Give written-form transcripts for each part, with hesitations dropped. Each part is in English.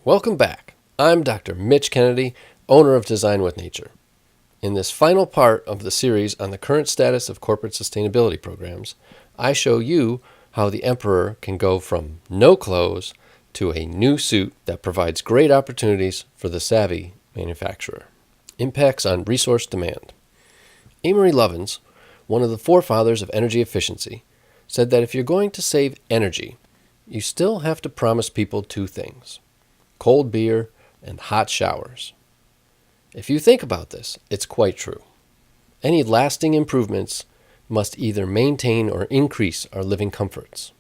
Welcome back. I'm Dr. Mitch Kennedy, owner of Design with Nature. In this final part of the series on the current status of corporate sustainability programs, I show you how the emperor can go from no clothes to a new suit that provides great opportunities for the savvy manufacturer. Impacts on resource demand. Amory Lovins, one of the forefathers of energy efficiency, said that if you're going to save energy, you still have to promise people two things: cold beer and hot showers. If you think about this, it's quite true. Any lasting improvements must either maintain or increase our living comforts.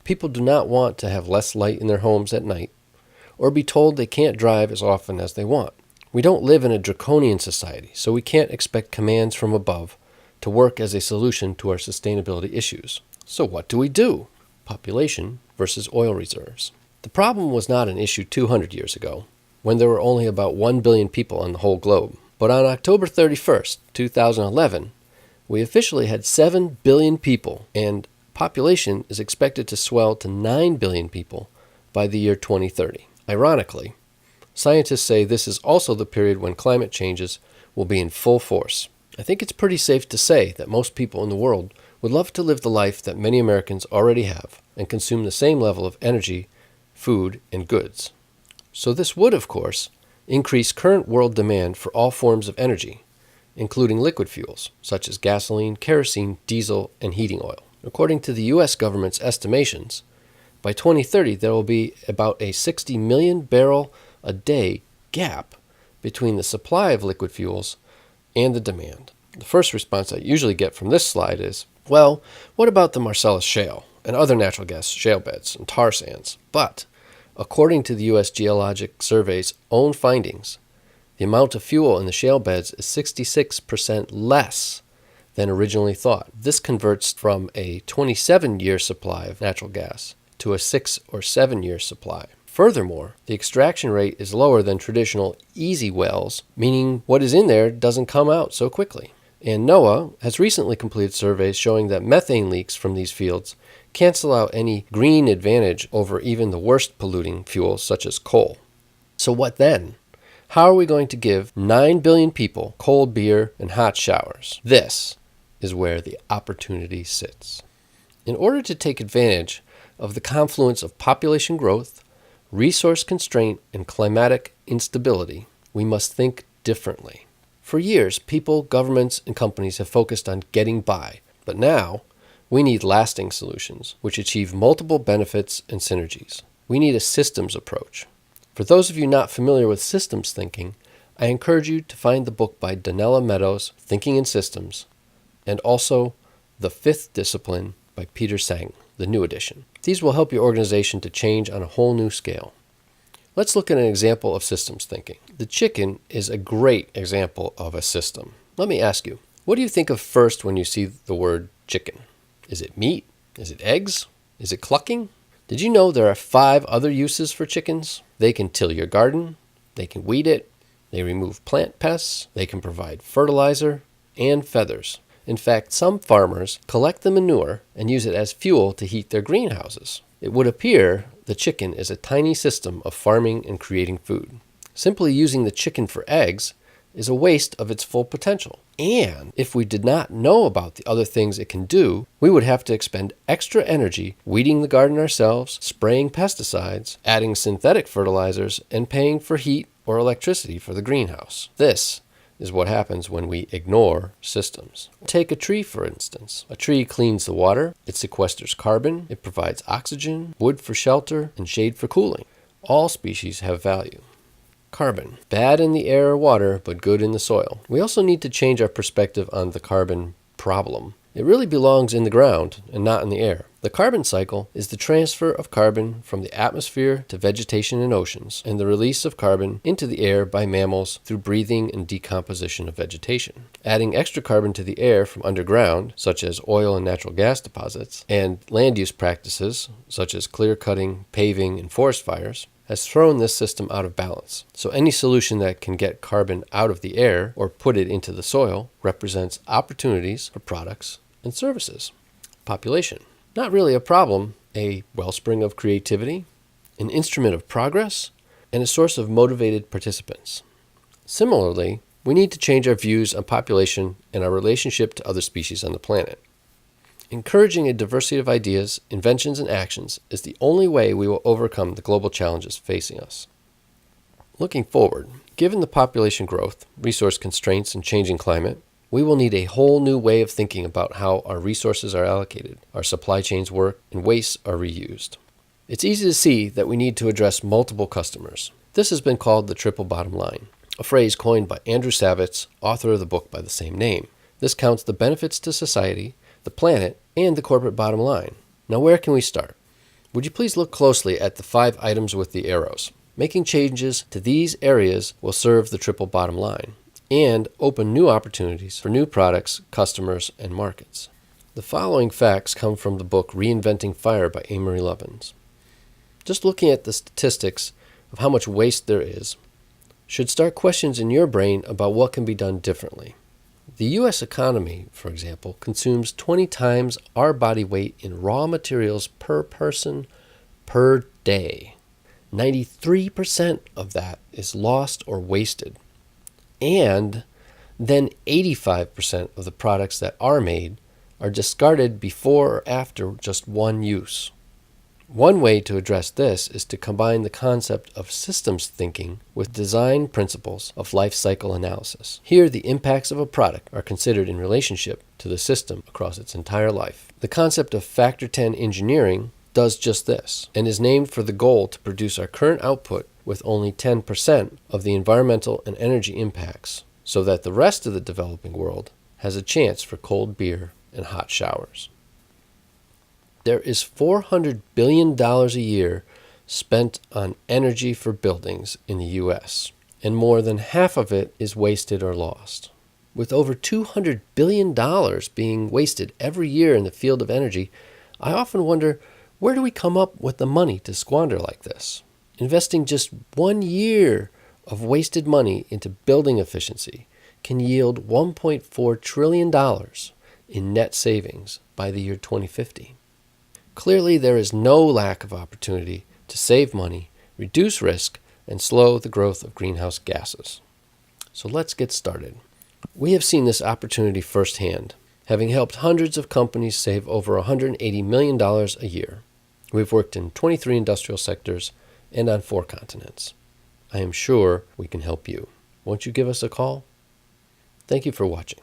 People do not want to have less light in their homes at night, or be told they can't drive as often as they want. We don't live in a Draconian society, so we can't expect commands from above to work as a solution to our sustainability issues. So what do? Population versus oil reserves. The problem was not an issue 200 years ago, when there were only about 1 billion people on the whole globe. But on October 31st, 2011, we officially had 7 billion people, and population is expected to swell to 9 billion people by the year 2030. Ironically, scientists say this is also the period when climate changes will be in full force. I think it's pretty safe to say that most people in the world would love to live the life that many Americans already have and consume the same level of energy, food, and goods. So this would, of course, increase current world demand for all forms of energy, including liquid fuels, such as gasoline, kerosene, diesel, and heating oil. According to the U.S. government's estimations, by 2030 there will be about a 60 million barrel a day gap between the supply of liquid fuels and the demand. The first response I usually get from this slide is, well, what about the Marcellus Shale and other natural gas shale beds and tar sands? But according to the U.S. Geologic Survey's own findings, the amount of fuel in the shale beds is 66% less than originally thought. This converts from a 27-year supply of natural gas to a 6 or 7-year supply. Furthermore, the extraction rate is lower than traditional easy wells, meaning what is in there doesn't come out so quickly. And NOAA has recently completed surveys showing that methane leaks from these fields cancel out any green advantage over even the worst polluting fuels such as coal. So what then? How are we going to give 9 billion people cold beer and hot showers? This is where the opportunity sits. In order to take advantage of the confluence of population growth, resource constraint, and climatic instability, we must think differently. For years, people, governments, and companies have focused on getting by, but now we need lasting solutions which achieve multiple benefits and synergies. We need a systems approach. For those of you not familiar with systems thinking, I encourage you to find the book by Donella Meadows, Thinking in Systems, and also The Fifth Discipline by Peter Sang, the new edition. These will help your organization to change on a whole new scale. Let's look at an example of systems thinking. The chicken is a great example of a system. Let me ask you, what do you think of first when you see the word chicken? Is it meat? Is it eggs? Is it clucking? Did you know there are 5 other uses for chickens? They can till your garden, they can weed it, they remove plant pests, they can provide fertilizer, and feathers. In fact, some farmers collect the manure and use it as fuel to heat their greenhouses. It would appear the chicken is a tiny system of farming and creating food. Simply using the chicken for eggs is a waste of its full potential. And if we did not know about the other things it can do, we would have to expend extra energy weeding the garden ourselves, spraying pesticides, adding synthetic fertilizers, and paying for heat or electricity for the greenhouse. This is what happens when we ignore systems. Take a tree, for instance. A tree cleans the water, it sequesters carbon, it provides oxygen, wood for shelter, and shade for cooling. All species have value. Carbon. Bad in the air or water, but good in the soil. We also need to change our perspective on the carbon problem. It really belongs in the ground and not in the air. The carbon cycle is the transfer of carbon from the atmosphere to vegetation and oceans, and the release of carbon into the air by mammals through breathing and decomposition of vegetation. Adding extra carbon to the air from underground, such as oil and natural gas deposits, and land use practices, such as clear cutting, paving, and forest fires, has thrown this system out of balance. So any solution that can get carbon out of the air or put it into the soil represents opportunities for products and services. Population. Not really a problem, a wellspring of creativity, an instrument of progress, and a source of motivated participants. Similarly, we need to change our views on population and our relationship to other species on the planet. Encouraging a diversity of ideas, inventions, and actions is the only way we will overcome the global challenges facing us. Looking forward, given the population growth, resource constraints, and changing climate, we will need a whole new way of thinking about how our resources are allocated, our supply chains work, and wastes are reused. It's easy to see that we need to address multiple customers. This has been called the triple bottom line, a phrase coined by Andrew Savitz, author of the book by the same name. This counts the benefits to society, the planet, and the corporate bottom line. Now, where can we start? Would you please look closely at the 5 items with the arrows? Making changes to these areas will serve the triple bottom line and open new opportunities for new products, customers, and markets. The following facts come from the book Reinventing Fire by Amory Lovins. Just looking at the statistics of how much waste there is should start questions in your brain about what can be done differently. The U.S. economy, for example, consumes 20 times our body weight in raw materials per person per day. 93% of that is lost or wasted. And then 85% of the products that are made are discarded before or after just one use. One way to address this is to combine the concept of systems thinking with design principles of life cycle analysis. Here, the impacts of a product are considered in relationship to the system across its entire life. The concept of Factor 10 engineering does just this, and is named for the goal to produce our current output with only 10% of the environmental and energy impacts, so that the rest of the developing world has a chance for cold beer and hot showers. There is $400 billion a year spent on energy for buildings in the U.S., and more than half of it is wasted or lost. With over $200 billion being wasted every year in the field of energy, I often wonder, where do we come up with the money to squander like this? Investing just 1 year of wasted money into building efficiency can yield $1.4 trillion in net savings by the year 2050. Clearly, there is no lack of opportunity to save money, reduce risk, and slow the growth of greenhouse gases. So let's get started. We have seen this opportunity firsthand, having helped hundreds of companies save over $180 million a year. We've worked in 23 industrial sectors and on 4 continents. I am sure we can help you. Won't you give us a call? Thank you for watching.